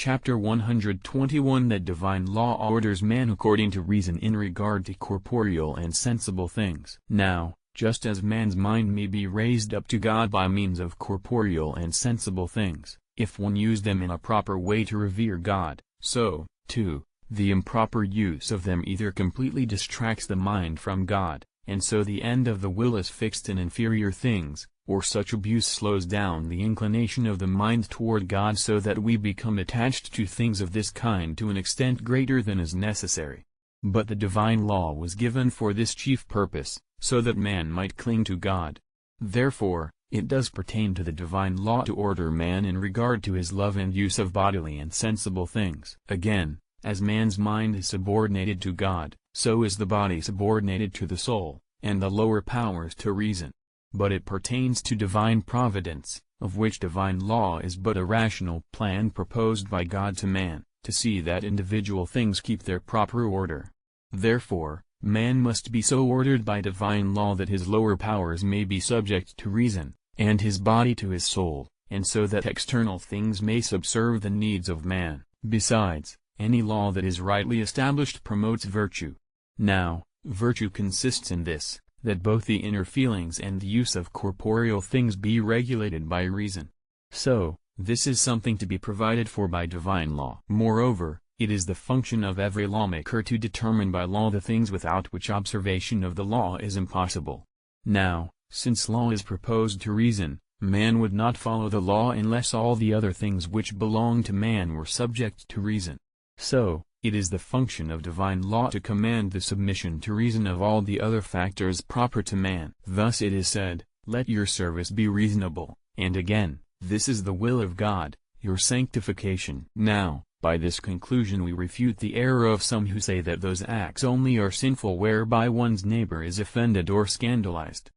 Chapter 121 That divine law orders man according to reason in regard to corporeal and sensible things. Now, just as man's mind may be raised up to God by means of corporeal and sensible things, if one use them in a proper way to revere God, so, too, the improper use of them either completely distracts the mind from God, and so the end of the will is fixed in inferior things, or such abuse slows down the inclination of the mind toward God so that we become attached to things of this kind to an extent greater than is necessary. But the divine law was given for this chief purpose, so that man might cling to God. Therefore, it does pertain to the divine law to order man in regard to his love and use of bodily and sensible things. Again, as man's mind is subordinated to God, so is the body subordinated to the soul, and the lower powers to reason. But it pertains to divine providence, of which divine law is but a rational plan proposed by God to man, to see that individual things keep their proper order. Therefore, man must be so ordered by divine law that his lower powers may be subject to reason, and his body to his soul, and so that external things may subserve the needs of man. Besides, any law that is rightly established promotes virtue. Now, virtue consists in this, that both the inner feelings and the use of corporeal things be regulated by reason. So, this is something to be provided for by divine law. Moreover, it is the function of every lawmaker to determine by law the things without which observation of the law is impossible. Now, since law is proposed to reason, man would not follow the law unless all the other things which belong to man were subject to reason. So, it is the function of divine law to command the submission to reason of all the other factors proper to man. Thus it is said, "Let your service be reasonable," and again, "This is the will of God, your sanctification." Now, by this conclusion we refute the error of some who say that those acts only are sinful whereby one's neighbor is offended or scandalized.